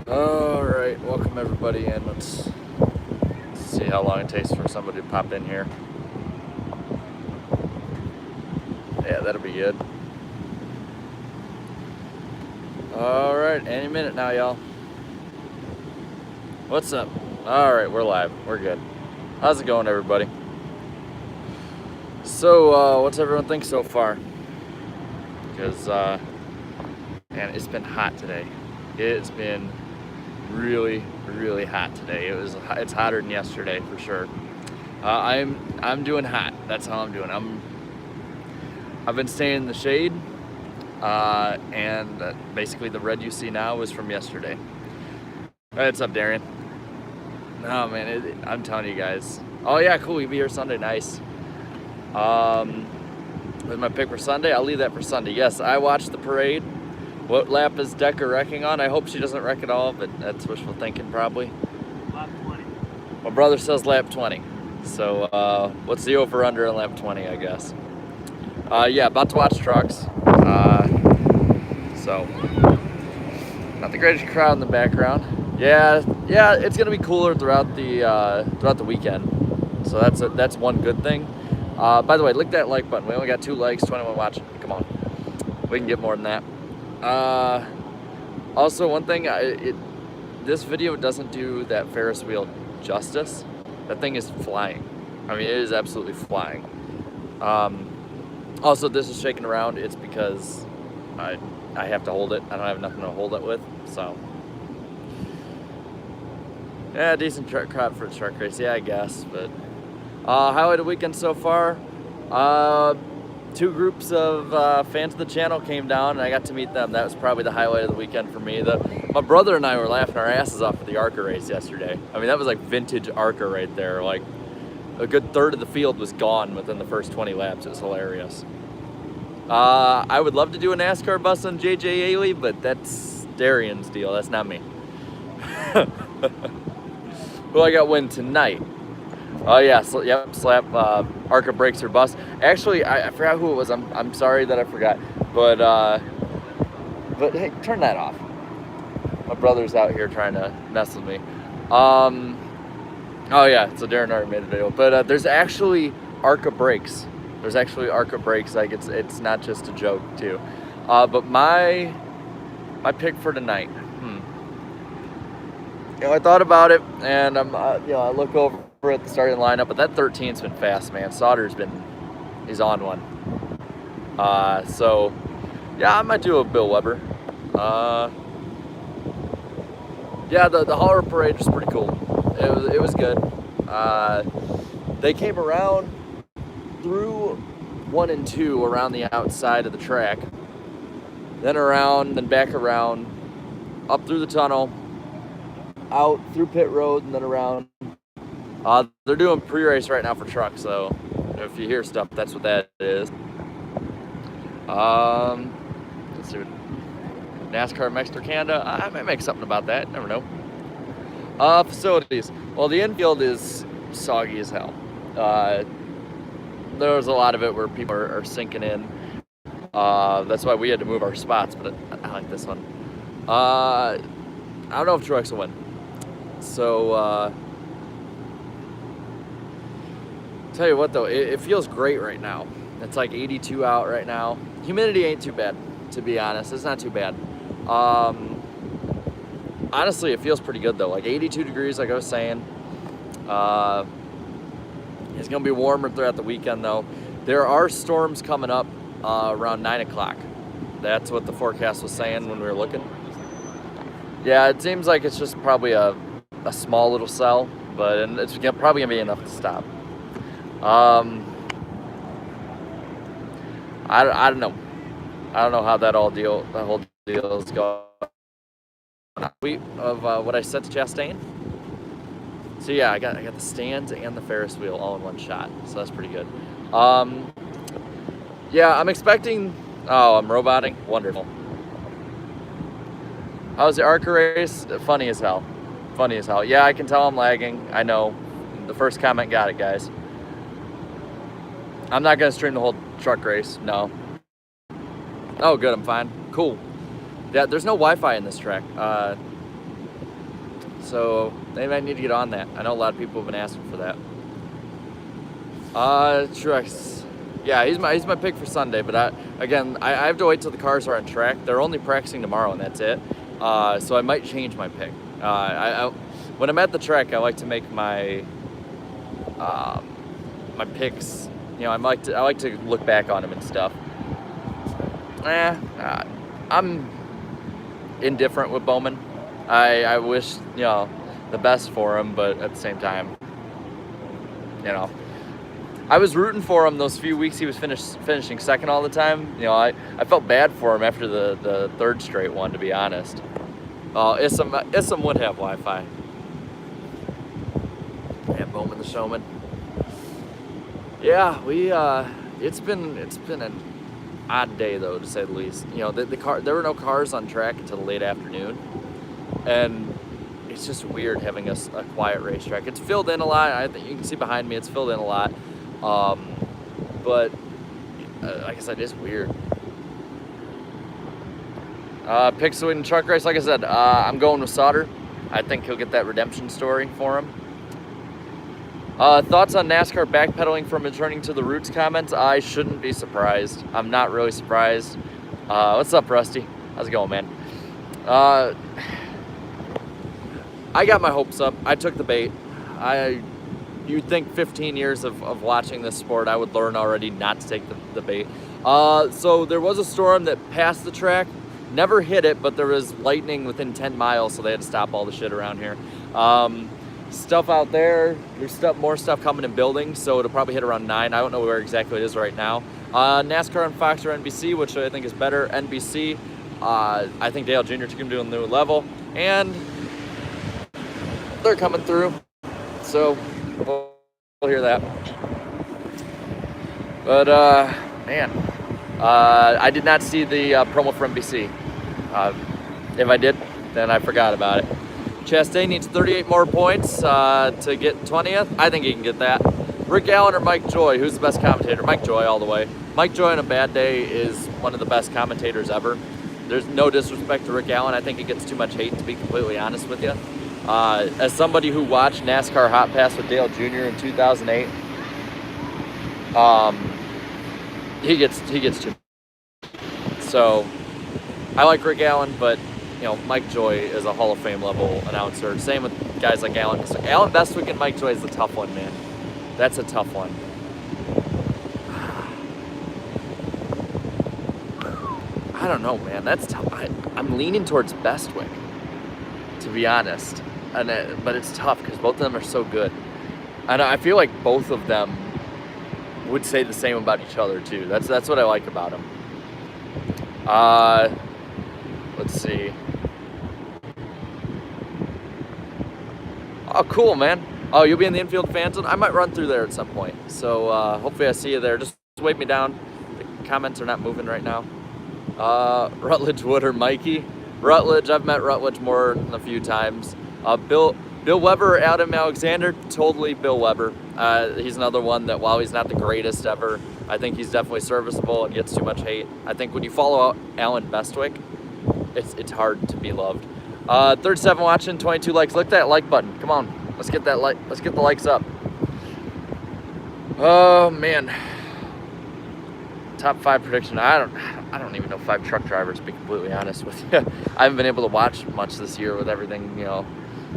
Alright, welcome everybody in. Let's see how long it takes for somebody to pop in here. Yeah, that'll be good. Alright, any minute now, y'all. What's up? Alright, we're live. We're good. How's it going, everybody? So, what's everyone think so far? Because, man, it's been hot today. It's been really hot today. It's hotter than yesterday for sure. I'm doing hot. That's how I'm doing. I've been staying in the shade, and basically the red you see now is from yesterday. What's up, Darian? Oh man, I'm telling you guys. Oh yeah, cool. You'll be here Sunday. Nice. With my pick for Sunday, I'll leave that for Sunday. Yes, I watched the parade. What lap is Decker wrecking on? I hope she doesn't wreck at all, but that's wishful thinking probably. Lap 20. My brother says lap 20. So what's the over-under on lap 20, I guess? Yeah, about to watch trucks. So not the greatest crowd in the background. Yeah, it's gonna be cooler throughout the weekend. So that's one good thing. By the way, click that like button. We only got 2 likes, 21 watching. Come on, we can get more than that. Also, one thing, this video doesn't do that Ferris wheel justice. That thing is flying. I mean, it is absolutely flying. Also, this is shaking around. It's because I have to hold it. I don't have nothing to hold it with, so. Yeah, decent crowd for a truck race, yeah, I guess, but. Highlight of the weekend so far. 2 groups of fans of the channel came down, and I got to meet them. That was probably the highlight of the weekend for me. My brother and I were laughing our asses off at the ARCA race yesterday. I mean, that was like vintage ARCA right there. Like, a good third of the field was gone within the first 20 laps. It was hilarious. I would love to do a NASCAR bus on JJ Ailey, but that's Darian's deal. That's not me. Who I got win tonight? Oh yeah, slap ARCA brakes her bus. Actually, I forgot who it was. I'm sorry that I forgot. But hey, turn that off. My brother's out here trying to mess with me. Oh yeah, so Darren already made a video. But there's actually ARCA brakes. There's actually ARCA brakes. Like it's not just a joke too. But my pick for tonight. I thought about it, and I look over at the starting lineup, but that 13's been fast, man. Sauter's he's on one. So yeah, I might do a Bill Weber. Yeah, the hauler parade was pretty cool. It was good. They came around through 1 and 2 around the outside of the track, then around, then back around, up through the tunnel, out through pit road, and then around. They're doing pre-race right now for trucks, so if you hear stuff, that's what that is. Let's see. NASCAR Mexico Canada. I might make something about that. Never know. Facilities. Well, the infield is soggy as hell. There's a lot of it where people are sinking in. That's why we had to move our spots, but I like this one. I don't know if trucks will win. So, tell you what though, it feels great right now. It's like 82 out right now. Humidity ain't too bad, to be honest. It's not too bad. Honestly, it feels pretty good though. Like 82 degrees, like I was saying. It's gonna be warmer throughout the weekend though. There are storms coming up around 9 o'clock. That's what the forecast was saying when we were looking. Yeah, it seems like it's just probably a small little cell, but it's probably gonna be enough to stop. I don't know. I don't know how the whole deal is going. Of what I said to Chastain. So yeah, I got the stands and the Ferris wheel all in one shot. So that's pretty good. Yeah, I'm expecting. Oh, I'm roboting. Wonderful. How's the ARCA race? Funny as hell. Funny as hell. Yeah, I can tell I'm lagging. I know. The first comment got it, guys. I'm not gonna stream the whole truck race. No. Oh, good. I'm fine. Cool. Yeah, there's no Wi-Fi in this track. So they might need to get on that. I know a lot of people have been asking for that. Truex. Yeah, he's my pick for Sunday, but I have to wait till the cars are on track. They're only practicing tomorrow, and that's it. So I might change my pick. When I'm at the track, I like to make my my picks. You know, I like to look back on them and stuff. I'm indifferent with Bowman. I wish, you know, the best for him, but at the same time, you know, I was rooting for him those few weeks he was finishing second all the time. You know, I felt bad for him after the third straight one, to be honest. Issam would have Wi-Fi. Yeah, Bowman the Showman. Yeah, it's been an odd day though, to say the least. You know, there were no cars on track until the late afternoon, and it's just weird having a quiet racetrack. It's filled in a lot. I think you can see behind me, it's filled in a lot. But like I said, it's weird. Pick Sweden truck race. Like I said, I'm going with Sauter. I think he'll get that redemption story for him. Thoughts on NASCAR backpedaling from returning to the roots comments? I shouldn't be surprised. I'm not really surprised. What's up, Rusty? How's it going, man? I got my hopes up. I took the bait. You'd think 15 years of watching this sport, I would learn already not to take the bait. So there was a storm that passed the track, never hit it, but there was lightning within 10 miles, so they had to stop all the shit around here. Stuff out there, there's more stuff coming in buildings, so it'll probably hit around 9. I don't know where exactly it is right now. NASCAR on Fox or NBC, which I think is better. NBC, I think Dale Jr. took him to a new level, and they're coming through, so we'll hear that. But man, I did not see the promo for NBC. If I did, then I forgot about it. Chastain needs 38 more points to get 20th. I think he can get that. Rick Allen or Mike Joy? Who's the best commentator? Mike Joy all the way. Mike Joy on a bad day is one of the best commentators ever. There's no disrespect to Rick Allen. I think he gets too much hate, to be completely honest with you. As somebody who watched NASCAR Hot Pass with Dale Jr. in 2008, he gets too much. So I like Rick Allen, but you know, Mike Joy is a Hall of Fame level announcer. Same with guys like Alan. So Alan Bestwick and Mike Joy is the tough one, man. That's a tough one. I don't know, man. That's tough. I'm leaning towards Bestwick, to be honest. But it's tough because both of them are so good. And I feel like both of them would say the same about each other too. That's what I like about them. Let's see. Oh, cool, man. Oh, you'll be in the infield fan zone? I might run through there at some point. So hopefully I see you there. Just wave me down. The comments are not moving right now. Rutledge Wood or Mikey? Rutledge, I've met Rutledge more than a few times. Bill Weber or Adam Alexander? Totally Bill Weber. He's another one that while he's not the greatest ever, I think he's definitely serviceable and gets too much hate. I think when you follow Alan Bestwick, it's hard to be loved. 37 watching, 22 likes. Click that like button. Come on, let's get that like. Let's get the likes up. Oh man. Top 5 prediction. I don't even know 5 truck drivers, to be completely honest with you. I haven't been able to watch much this year with everything, you know,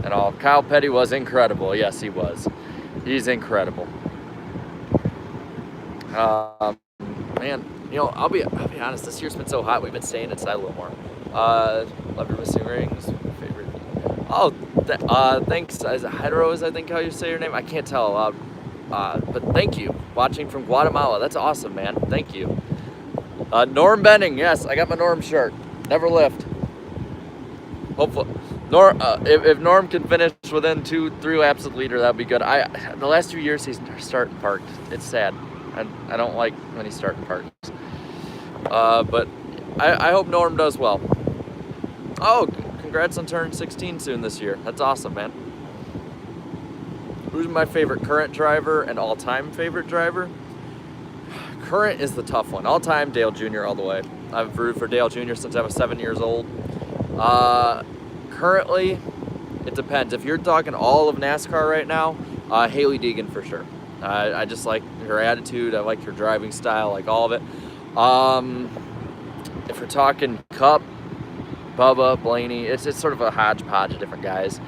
and all. Kyle Petty was incredible. Yes, he was. He's incredible. Man, you know, I'll be honest. This year's been so hot. We've been staying inside a little more. Love your missing rings. Favorite. Oh, thanks. Is it Hydro? Is I think how you say your name? I can't tell. But thank you. Watching from Guatemala. That's awesome, man. Thank you. Norm Benning. Yes, I got my Norm shirt. Never lift. Hopefully, if Norm can finish within 2-3 laps of the leader, that'd be good. The last 2 years he's starting parked. It's sad. I don't like when he's starting parked. But I hope Norm does well. Oh, congrats on turning 16 soon this year. That's awesome, man. Who's my favorite current driver and all-time favorite driver? Current is the tough one. All-time, Dale Jr. all the way. I've rooted for Dale Jr. since I was 7 years old. Currently, It depends. If you're talking all of NASCAR right now, Haley Deegan for sure. I just like her attitude. I like her driving style, like all of it. If we're talking Cup, Bubba, Blaney, it's sort of a hodgepodge of different guys.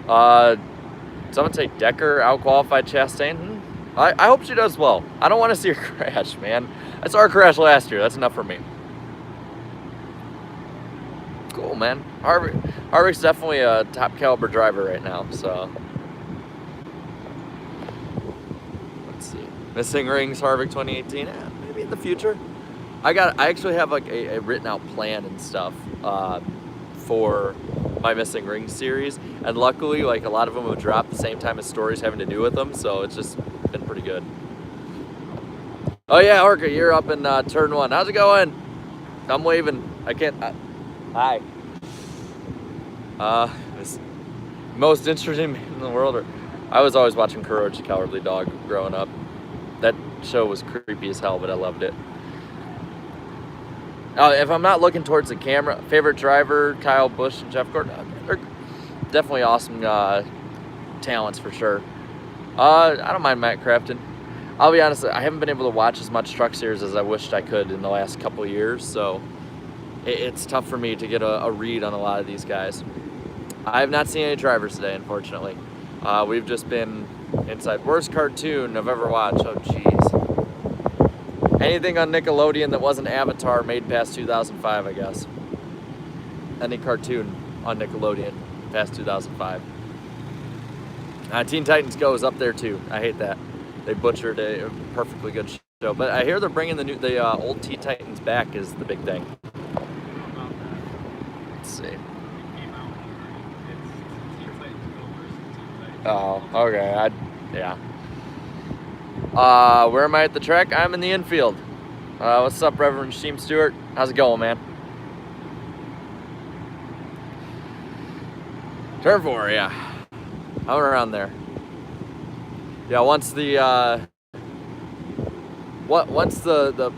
Someone say Decker out-qualified Chastain. I hope she does well. I don't want to see her crash, man. I saw her crash last year. That's enough for me. Cool, man. Harvick's definitely a top caliber driver right now, so. Let's see. Missing rings, Harvick 2018. Maybe in the future. I actually have like a written out plan and stuff for my missing rings series, and luckily like a lot of them have dropped the same time as stories having to do with them, so it's just been pretty good. Oh yeah, Orca, you're up in turn 1. How's it going? I'm waving. I can't. Hi. This most interesting man in the world. I was always watching Courage the Cowardly Dog growing up. That show was creepy as hell, but I loved it. If I'm not looking towards the camera, favorite driver, Kyle Busch and Jeff Gordon. They're definitely awesome talents for sure. I don't mind Matt Crafton. I'll be honest, I haven't been able to watch as much truck series as I wished I could in the last couple of years, so it's tough for me to get a read on a lot of these guys. I have not seen any drivers today, unfortunately. We've just been inside. Worst cartoon I've ever watched. Oh, jeez. Anything on Nickelodeon that wasn't Avatar made past 2005, I guess. Any cartoon on Nickelodeon past 2005. Teen Titans Go is up there too. I hate that. They butchered a perfectly good show. But I hear they're bringing the old Teen Titans back is the big thing. Let's see. Oh, okay. Yeah. Where am I at the track? I'm in the infield. What's up, Reverend Sheem Stewart? How's it going, man? Turn 4, yeah. I'm around there. Yeah, once the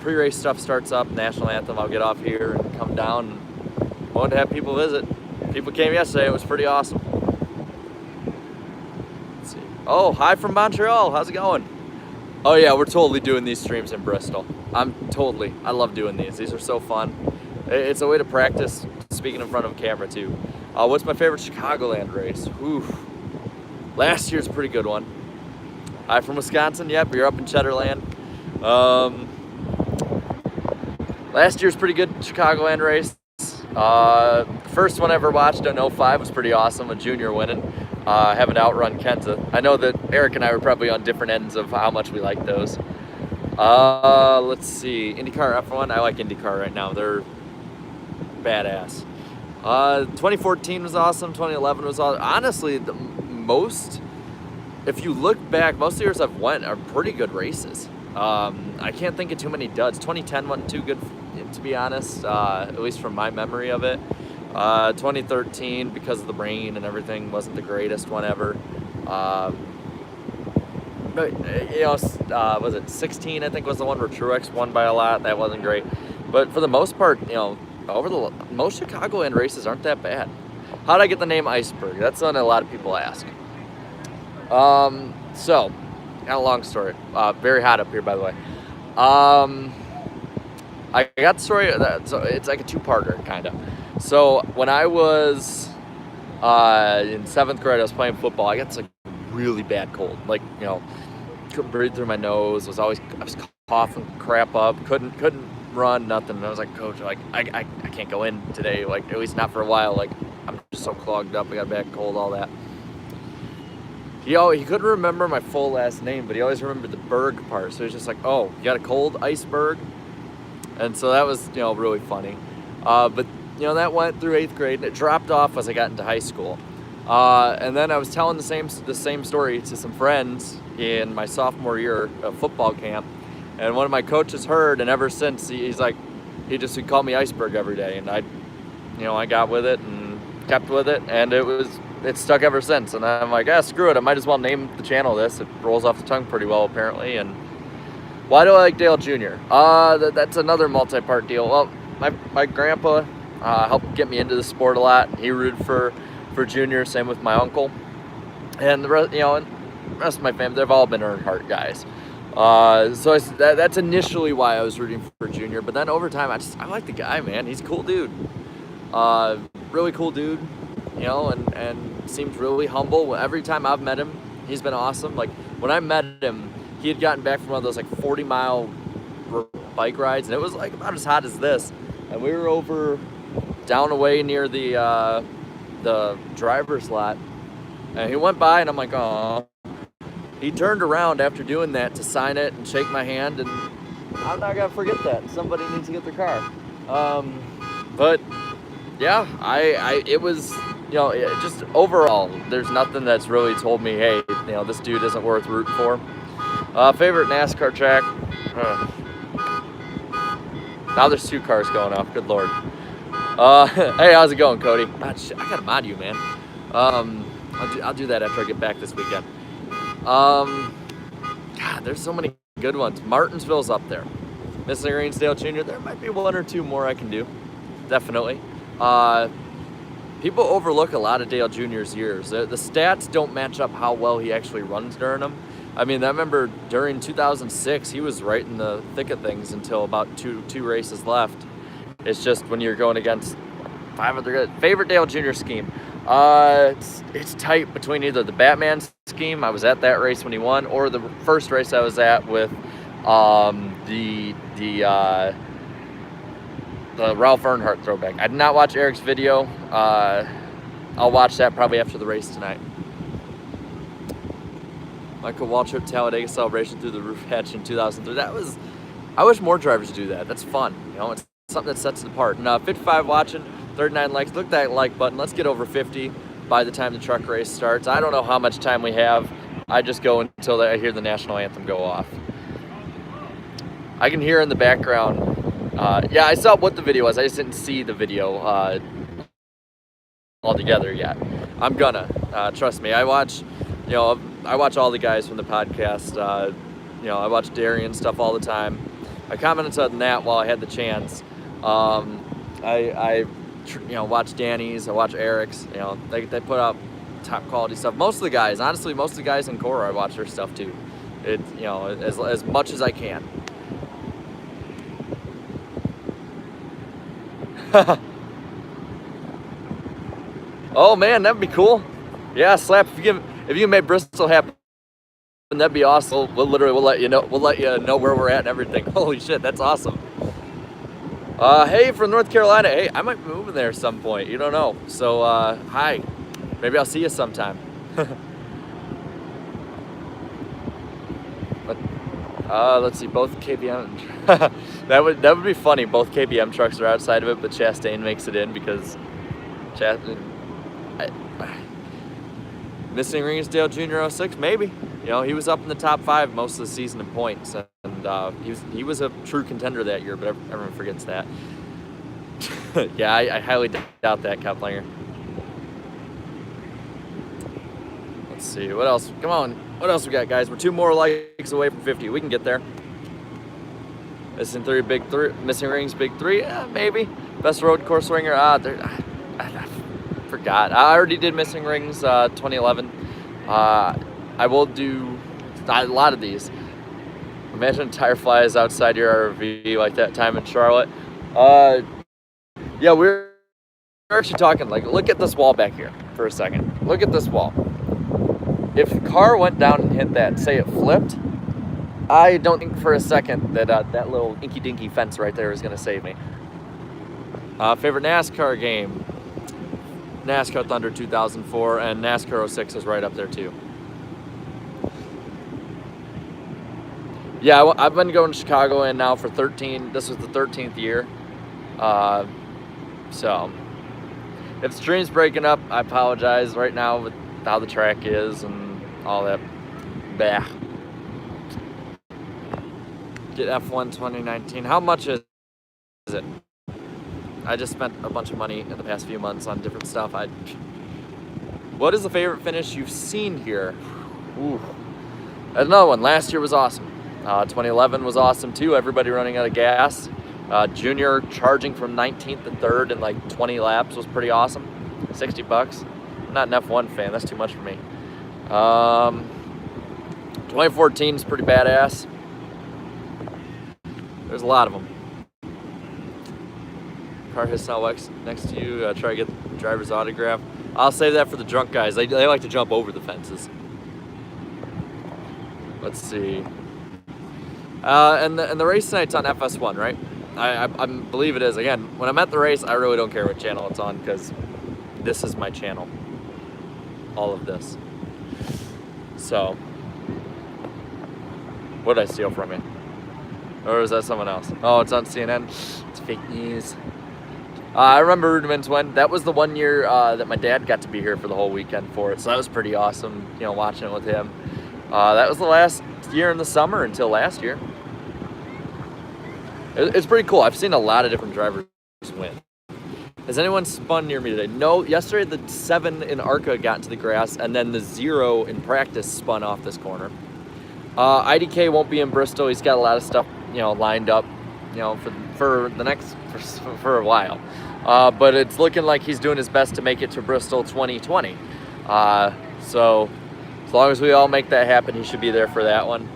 pre-race stuff starts up, national anthem, I'll get off here and come down and want to have people visit. People came yesterday. It was pretty awesome. Let's see. Oh, hi from Montreal. How's it going? Oh yeah, we're totally doing these streams in Bristol. I love doing these. These are so fun. It's a way to practice speaking in front of a camera too. What's my favorite Chicagoland race? Oof. Last year's a pretty good one. Hi from Wisconsin. Yep, you're up in Cheddarland. Last year's pretty good Chicagoland race. First one I ever watched in 05 was pretty awesome. A junior winning. Having to outrun Kenza. I know that Eric and I were probably on different ends of how much we like those. Let's see. IndyCar F1. I like IndyCar right now. They're badass. 2014 was awesome. 2011 was awesome. Honestly, if you look back, most of the years I've went are pretty good races. I can't think of too many duds. 2010 wasn't too good, to be honest, at least from my memory of it. 2013, because of the rain and everything, wasn't the greatest one ever. But, was it 16, I think, was the one where Truex won by a lot. That wasn't great. But for the most part, most Chicagoland races aren't that bad. How did I get the name Iceberg? That's something a lot of people ask. So, got a long story. Very hot up here, by the way. I got the story, so it's like a two-parter, kind of. So, when I was in 7th grade, I was playing football. I got this really bad cold. Couldn't breathe through my nose. I was coughing crap up. Couldn't run, nothing. And I was like, Coach, I can't go in today. At least not for a while. I'm just so clogged up. I got a bad cold, all that. He couldn't remember my full last name, but he always remembered the Berg part. So he's just like, oh, you got a cold, Iceberg? And so that was, really funny. But that went through 8th grade, and it dropped off as I got into high school. And then I was telling the same story to some friends in my sophomore year of football camp, and one of my coaches heard, and ever since he's like, he'd call me Iceberg every day, and I got with it and kept with it, and it's stuck ever since. And I'm like, screw it, I might as well name the channel this. It rolls off the tongue pretty well, apparently. And why do I like Dale Jr.? That's another multi-part deal. Well, my grandpa helped get me into the sport a lot. He rooted for for junior. Same with my uncle, and the rest, and the rest of my family. They've all been Earnhardt guys. So that's initially why I was rooting for junior. But then over time, I like the guy, man. He's a cool dude. Really cool dude, and seems really humble. Every time I've met him, he's been awesome. Like when I met him, he had gotten back from one of those like 40-mile bike rides, and it was like about as hot as this. And we were over down away near the driver's lot, and he went by, and I'm like, oh. He turned around after doing that to sign it and shake my hand, and I'm not gonna forget that. Somebody needs to get their car. But yeah, it was, just overall, there's nothing that's really told me, hey, this dude isn't worth rooting for. Favorite NASCAR track? Now there's 2 cars going off. Good Lord. Hey, how's it going, Cody? I gotta mod you, man. I'll do that after I get back this weekend. God, there's so many good ones. Martinsville's up there. Missing Greensdale Jr., there might be 1 or 2 more I can do. Definitely. People overlook a lot of Dale Jr.'s years. The stats don't match up how well he actually runs during them. I mean, I remember during 2006, he was right in the thick of things until about two races left. It's just when you're going against 5 other good. Favorite Dale Jr. scheme? It's tight between either the Batman scheme, I was at that race when he won, or the first race I was at with the Ralph Earnhardt throwback. I did not watch Eric's video. I'll watch that probably after the race tonight. Michael Waltrip Talladega celebration through the roof hatch in 2003. I wish more drivers do that. That's fun. It's something that sets it apart. And 55 watching, 39 likes. Look at that like button. Let's get over 50 by the time the truck race starts. I don't know how much time we have. I just go until I hear the national anthem go off. I can hear in the background. Yeah, I saw what the video was. I just didn't see the video altogether yet. I'm gonna. Trust me. I watch all the guys from the podcast. I watch Darian stuff all the time. I commented on that while I had the chance. I watch Danny's. I watch Eric's. They put out top quality stuff. Most of the guys, honestly, most of the guys in Core, I watch their stuff too. As much as I can. Oh man, that'd be cool. Yeah, Slap. If you make Bristol happen, that'd be awesome. We'll let you know. We'll let you know where we're at and everything. Holy shit, that's awesome. Hey, from North Carolina. Hey, I might be moving there at some point. You don't know. So, hi. Maybe I'll see you sometime. Let's see. Both KBM. that would be funny. Both KBM trucks are outside of it, but Chastain makes it in because Missing Greensdale Jr. 06, maybe. He was up in the top 5 most of the season in points, and he was a true contender that year, but everyone forgets that. Yeah, I highly doubt that, Koplinger. Let's see, what else? Come on, what else we got, guys? We're 2 more likes away from 50. We can get there. Missing Rings, Big 3, yeah, maybe. Best road course swinger, I forgot. I already did Missing Rings 2011. I will do a lot of these. Imagine tire flies outside your RV like that time in Charlotte. Yeah, we're actually talking, like, look at this wall back here for a second. Look at this wall. If the car went down and hit that, say it flipped, I don't think for a second that that little inky-dinky fence right there is going to save me. Favorite NASCAR game? NASCAR Thunder 2004, and NASCAR 06 is right up there too. Yeah, I've been going to Chicagoland now for 13. This was the 13th year. So, if the stream's breaking up, I apologize right now with how the track is and all that. Bah. Get F1 2019. How much is it? I just spent a bunch of money in the past few months on different stuff. What is the favorite finish you've seen here? Ooh. Another one. Last year was awesome. 2011 was awesome too. Everybody running out of gas. Junior charging from 19th to 3rd in like 20 laps was pretty awesome. $60. not an F1 fan. That's too much for me. 2014 is pretty badass. There's a lot of them. Car hits now next to you. Try to get the driver's autograph. I'll save that for the drunk guys. They like to jump over the fences. Let's see. And the race tonight's on FS1, right? I believe it is. Again, when I'm at the race, I really don't care what channel it's on because this is my channel. All of this. So, what did I steal from you? Or is that someone else? Oh, it's on CNN. It's fake news. I remember Rudiment's when that was the one year that my dad got to be here for the whole weekend for it, so that was pretty awesome. You know, watching it with him. That was the last year in the summer until last year. It's pretty cool. I've seen a lot of different drivers win. Has anyone spun near me today? No. Yesterday the 7 in ARCA got into the grass, and then the 0 in practice spun off this corner. IDK won't be in Bristol. He's got a lot of stuff, you know, lined up, you know, for the next for a while. But it's looking like he's doing his best to make it to Bristol 2020. So as long as we all make that happen, he should be there for that one.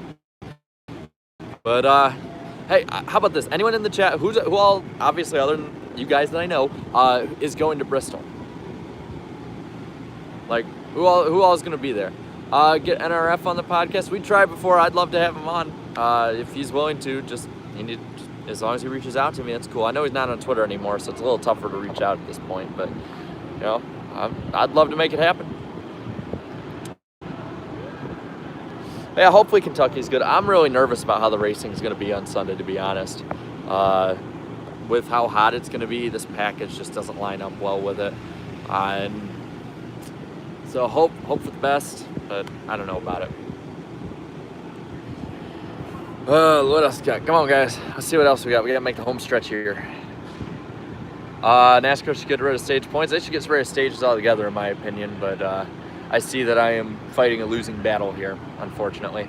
But hey, how about this? Anyone in the chat who all, obviously other than you guys that I know, is going to Bristol? Like who all is going to be there? Get NRF on the podcast. We tried before. I'd love to have him on if he's willing to. As long as he reaches out to me, that's cool. I know he's not on Twitter anymore, so it's a little tougher to reach out at this point. But you know, I'd love to make it happen. Yeah, hopefully Kentucky's good. I'm really nervous about how the racing is going to be on Sunday, to be honest. With how hot it's going to be, this package just doesn't line up well with it. And so hope for the best, but I don't know about it. What else we got? Come on, guys. Let's see what else we got. We got to make the home stretch here. NASCAR should get rid of stage points. They should get rid of stages altogether, in my opinion, but I see that I am fighting a losing battle here, unfortunately.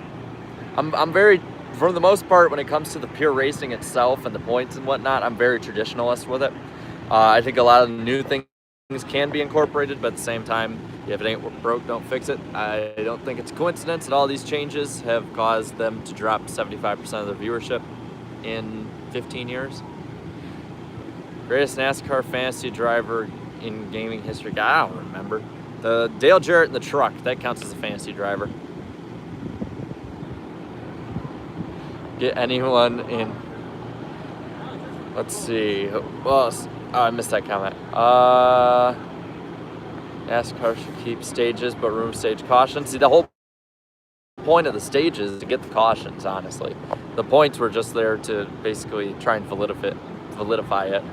I'm very, for the most part, when it comes to the pure racing itself and the points and whatnot, I'm very traditionalist with it. I think a lot of the new things can be incorporated, but at the same time, if it ain't broke, don't fix it. I don't think it's a coincidence that all these changes have caused them to drop 75% of their viewership in 15 years. Greatest NASCAR fantasy driver in gaming history. I don't remember. The Dale Jarrett in the truck, that counts as a fantasy driver. Get anyone in. Let's see. Well, I missed that comment. NASCAR should keep stages, but room stage cautions. See, the whole point of the stages is to get the cautions, honestly. The points were just there to basically try and validify it.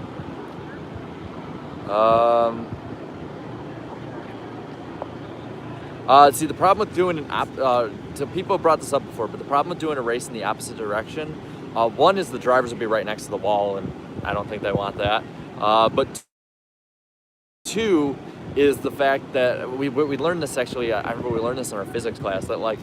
See, the problem with doing so people brought this up before, but the problem with doing a race in the opposite direction, one is the drivers will be right next to the wall, and I don't think they want that. But two is the fact that we learned this actually. I remember we learned this in our physics class that like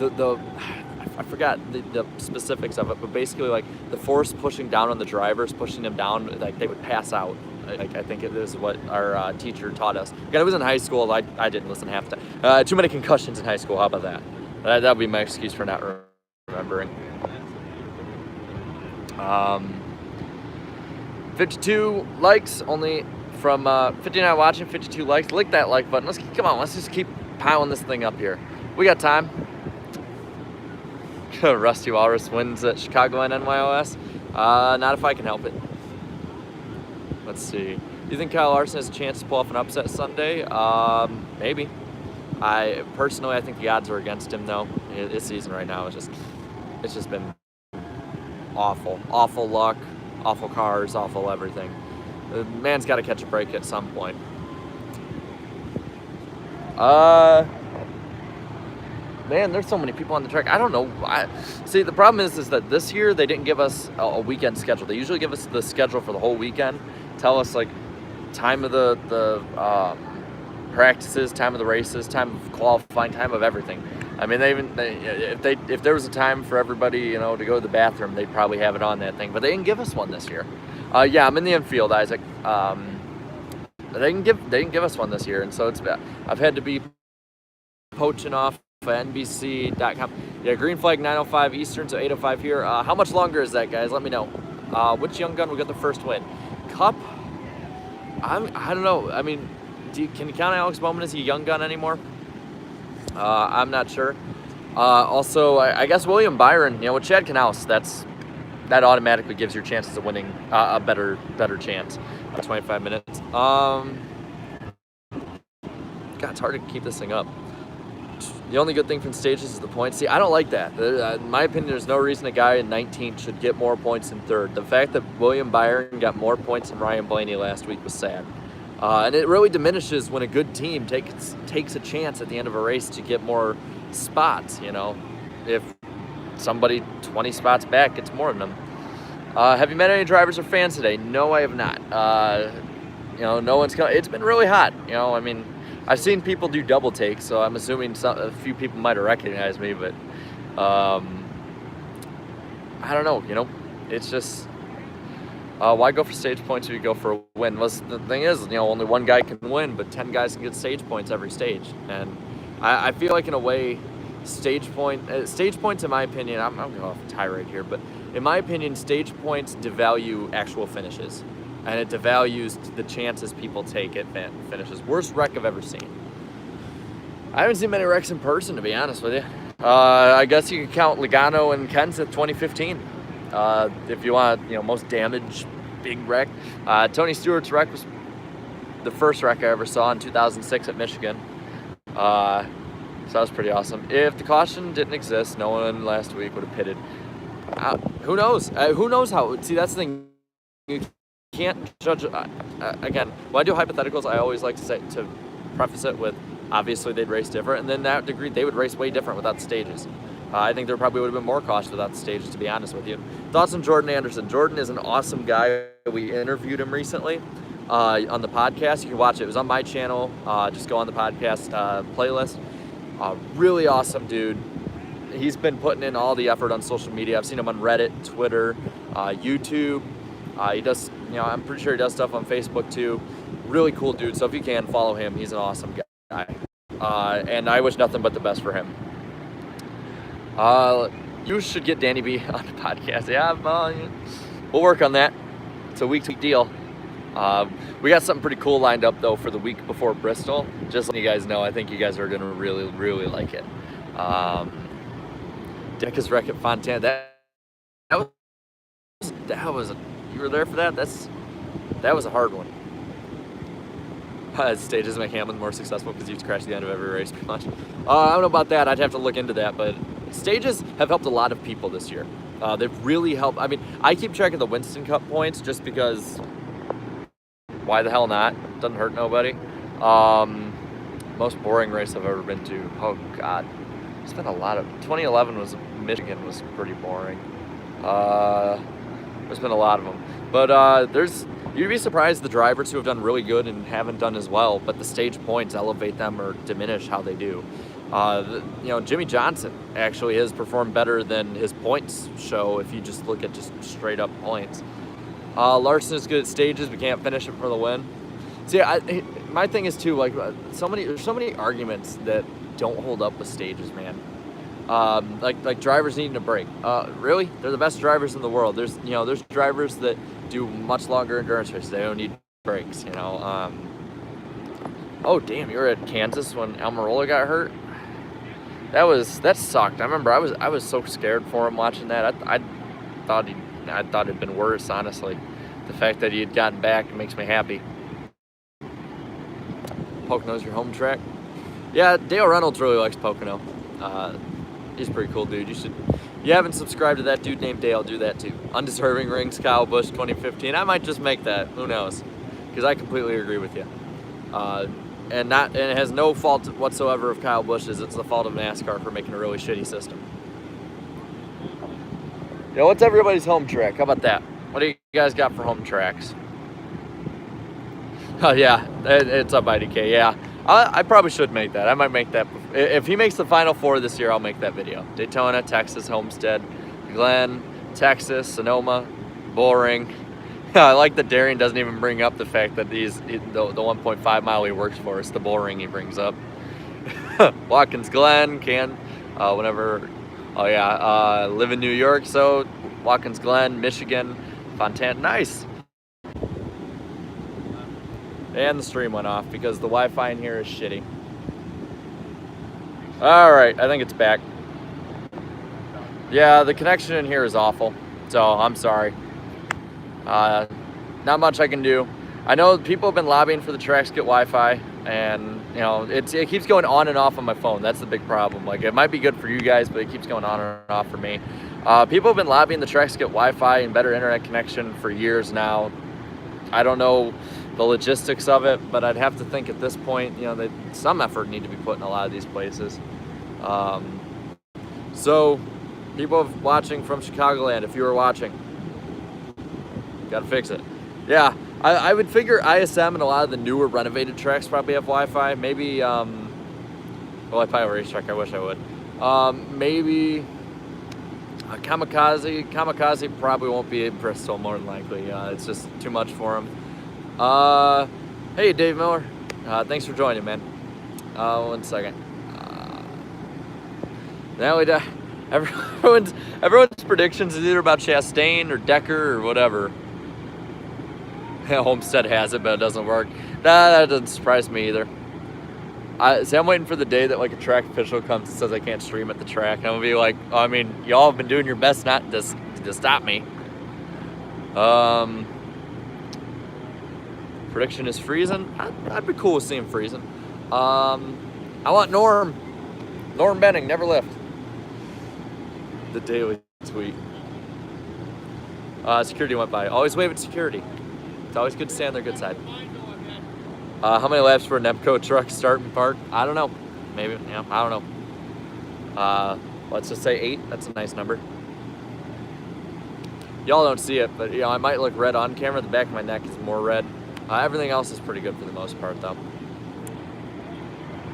I forgot the specifics of it, but basically like the force pushing down on the drivers, pushing them down, like they would pass out. Like I think it is what our teacher taught us. Again, it was in high school. I didn't listen half the time. Too many concussions in high school. How about that? That would be my excuse for not remembering. 52 likes only from 59 watching, 52 likes. Click that like button. Let's just keep piling this thing up here. We got time. Rusty Walrus wins at Chicagoland NYOS. Not if I can help it. Let's see. Do you think Kyle Larson has a chance to pull off an upset Sunday? Maybe. I think the odds are against him though. His season right now it's just been awful. Awful luck, awful cars, awful everything. The man's got to catch a break at some point. Man, there's so many people on the track. I don't know. See, the problem is that this year they didn't give us a weekend schedule. They usually give us the schedule for the whole weekend. Tell us like time of the practices, time of the races, time of qualifying, time of everything. I mean, if there was a time for everybody, you know, to go to the bathroom, they'd probably have it on that thing. But they didn't give us one this year. Yeah, I'm in the infield, Isaac. they didn't give us one this year, and so I've had to be poaching off NBC.com. Yeah, green flag 9:05 Eastern, so 8:05 here. How much longer is that, guys? Let me know. Which young gun will get the first win? Cup? I don't know. I mean, can you count Alex Bowman as a young gun anymore? I'm not sure. Also, I guess William Byron, with Chad Knaus, that automatically gives your chances of winning a better chance. 25 minutes. God, it's hard to keep this thing up. The only good thing from stages is the points. See, I don't like that. In my opinion, there's no reason a guy in 19th should get more points than third. The fact that William Byron got more points than Ryan Blaney last week was sad. And it really diminishes when a good team takes a chance at the end of a race to get more spots, If somebody 20 spots back gets more than them. Have you met any drivers or fans today? No, I have not. No one's come. It's been really hot. I've seen people do double takes, so I'm assuming a few people might have recognized me, but I don't know. It's just why go for stage points if you go for a win? Well, the thing is, only one guy can win, but 10 guys can get stage points every stage, and I feel like in a way, stage points, in my opinion, I'm going off a tirade here, but in my opinion, stage points devalue actual finishes. And it devalues the chances people take at finishes. Worst wreck I've ever seen. I haven't seen many wrecks in person, to be honest with you. I guess you can count Logano and Kenseth 2015. If you want, most damage, big wreck. Tony Stewart's wreck was the first wreck I ever saw in 2006 at Michigan. So that was pretty awesome. If the caution didn't exist, no one last week would have pitted. Who knows? Who knows how? See, that's the thing. You can't judge. Again, when I do hypotheticals, I always like to preface it with, obviously they'd race different, and then that degree they would race way different without the stages. I think there probably would have been more caution without the stages, to be honest with you. Thoughts on Jordan Anderson? Jordan is an awesome guy. We interviewed him recently on the podcast. You can watch it. It was on my channel. Just go on the podcast playlist. Really awesome dude. He's been putting in all the effort on social media. I've seen him on Reddit, Twitter, YouTube. He does, I'm pretty sure he does stuff on Facebook too. Really cool dude. So if you can follow him, he's an awesome guy. And I wish nothing but the best for him. You should get Danny B on the podcast. Yeah, we'll work on that. It's a week-to-week deal. We got something pretty cool lined up though for the week before Bristol. Just letting you guys know, I think you guys are gonna really, really like it. Decca's wreck at Fontana. That was you were there for that? That was a hard one. Stages make Hamlin more successful because he's crashed the end of every race pretty much. I don't know about that. I'd have to look into that, but stages have helped a lot of people this year. They've really helped. I keep track of the Winston Cup points just because why the hell not? Doesn't hurt nobody. Most boring race I've ever been to. Oh God. It's been a lot of 2011 Michigan was pretty boring. There's been a lot of them, but you'd be surprised the drivers who have done really good and haven't done as well, but the stage points elevate them or diminish how they do. Jimmy Johnson actually has performed better than his points show if you just look at just straight up points. Larson is good at stages, but can't finish it for the win. See, my thing is too, there's so many arguments that don't hold up with stages, man. Like drivers needing a break. Really? They're the best drivers in the world. There's drivers that do much longer endurance races. They don't need breaks, Oh damn, you were at Kansas when Almirola got hurt? That sucked. I remember I was so scared for him watching that. I thought it'd been worse, honestly. The fact that he had gotten back makes me happy. Pocono's your home track? Yeah, Dale Reynolds really likes Pocono. He's a pretty cool dude. You haven't subscribed to that dude named Dale, do that too. Undeserving Rings, Kyle Busch 2015. I might just make that. Who knows? Because I completely agree with you. And it has no fault whatsoever of Kyle Busch's. It's the fault of NASCAR for making a really shitty system. What's everybody's home track? How about that? What do you guys got for home tracks? Oh yeah, it's up IDK. Yeah, I probably should make that. I might make that. If he makes the Final Four this year, I'll make that video. Daytona, Texas, Homestead, Glen, Texas, Sonoma, Bullring, I like that Darian doesn't even bring up the fact that the 1.5 mile he works for is the bull ring he brings up. Watkins Glen, whenever, oh yeah, live in New York, so Watkins Glen, Michigan, Fontana, nice. And the stream went off because the Wi-Fi in here is shitty. All right, I think it's back. Yeah, the connection in here is awful, so I'm sorry. Not much I can do. I know people have been lobbying for the tracks to get Wi-Fi, and you know it keeps going on and off on my phone. That's the big problem. Like, it might be good for you guys, but it keeps going on and off for me. People have been lobbying the tracks to get Wi-Fi and better internet connection for years now. I don't know the logistics of it, but I'd have to think at this point, you know, that some effort need to be put in a lot of these places. So, people watching from Chicagoland, if you were watching, gotta fix it. Yeah, I would figure ISM and a lot of the newer renovated tracks probably have Wi-Fi. Maybe, well, I probably racetrack, I wish I would. Maybe Kamikaze probably won't be in Bristol, more than likely. It's just too much for him. Hey, Dave Miller. Thanks for joining, man. 1 second. Now everyone's predictions is either about Chastain or Decker or whatever. Homestead has it, but it doesn't work. That doesn't surprise me either. See, I'm waiting for the day that like a track official comes and says I can't stream at the track. I'm gonna be like, oh, I mean, y'all have been doing your best not to stop me. Prediction is freezing. I'd be cool with seeing freezing. I want Norm Benning, never lift. The daily tweet. Security went by. Always wave at security. It's always good to stay on their good side. How many laps for a Nepco truck start and park? I don't know. Maybe, yeah, I don't know. Let's just say 8. That's a nice number. Y'all don't see it, but you know, I might look red on camera. The back of my neck is more red. Everything else is pretty good for the most part, though.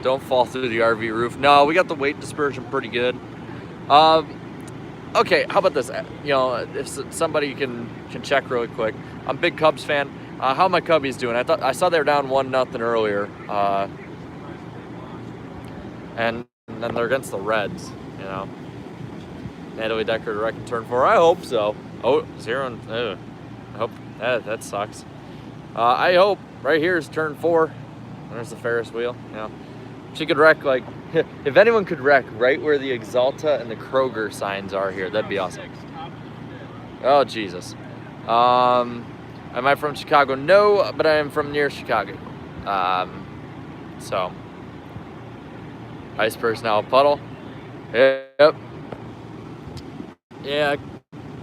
Don't fall through the RV roof. No, we got the weight dispersion pretty good. Okay, how about this? You know, if somebody can check really quick. I'm a big Cubs fan. How are my Cubbies doing? I saw they were down 1-0 earlier, and then they're against the Reds. You know, Natalie Decker to wreck in turn 4. I hope so. Oh, 0. I hope that sucks. I hope right here is turn 4. There's the Ferris wheel. You know, she could wreck like if anyone could wreck right where the Exalta and the Kroger signs are here, that'd be awesome. Oh Jesus. Am I from Chicago? No, but I am from near Chicago. So Iceberg's now a puddle. Yep. Yeah.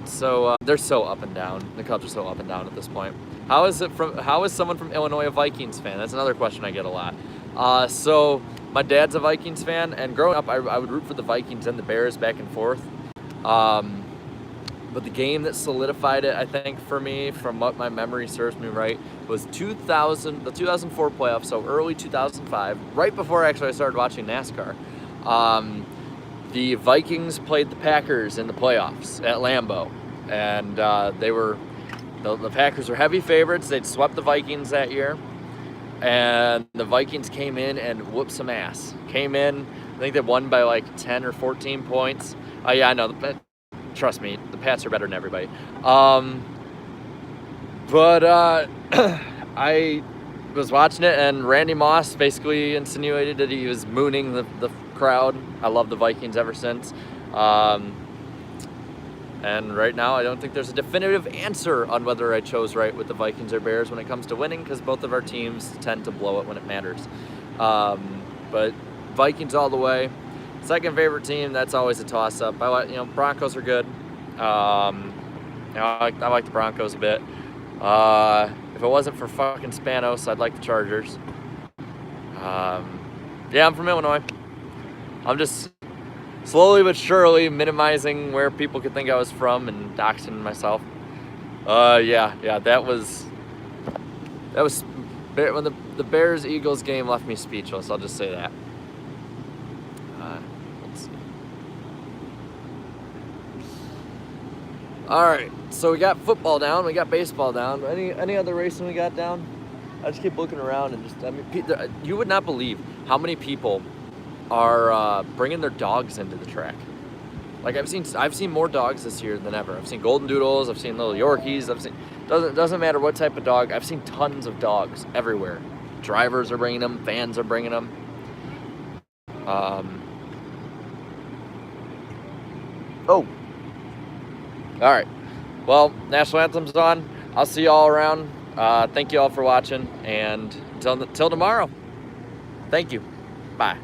So they're so up and down. The Cubs are so up and down at this point. How is someone from Illinois a Vikings fan? That's another question I get a lot. So my dad's a Vikings fan, and growing up, I would root for the Vikings and the Bears back and forth. But the game that solidified it, I think, for me, from what my memory serves me right, was the 2004 playoffs, so early 2005, right before actually I started watching NASCAR. The Vikings played the Packers in the playoffs at Lambeau, and the Packers were heavy favorites. They'd swept the Vikings that year, and the Vikings came in and whooped some ass. Came in, I think they won by like 10 or 14 points. Yeah, I know. Trust me, the Pats are better than everybody. But I was watching it, and Randy Moss basically insinuated that he was mooning the crowd. I love the Vikings ever since. And right now, I don't think there's a definitive answer on whether I chose right with the Vikings or Bears when it comes to winning, because both of our teams tend to blow it when it matters. But Vikings all the way. Second favorite team, that's always a toss-up. Broncos are good. I like the Broncos a bit. If it wasn't for fucking Spanos, I'd like the Chargers. Yeah, I'm from Illinois. I'm just slowly but surely minimizing where people could think I was from and doxing myself. Yeah, that was when the Bears-Eagles game left me speechless. I'll just say that. Let's see. All right, so we got football down, we got baseball down. Any other racing we got down? I just keep looking around and just, I mean, you would not believe how many people are bringing their dogs into the track. Like I've seen more dogs this year than ever. I've seen golden doodles, I've seen little Yorkies, doesn't matter what type of dog. I've seen tons of dogs everywhere. Drivers are bringing them, fans are bringing them. Oh. All right. Well, National Anthem's on. I'll see you all around. Thank you all for watching, and until tomorrow. Thank you. Bye.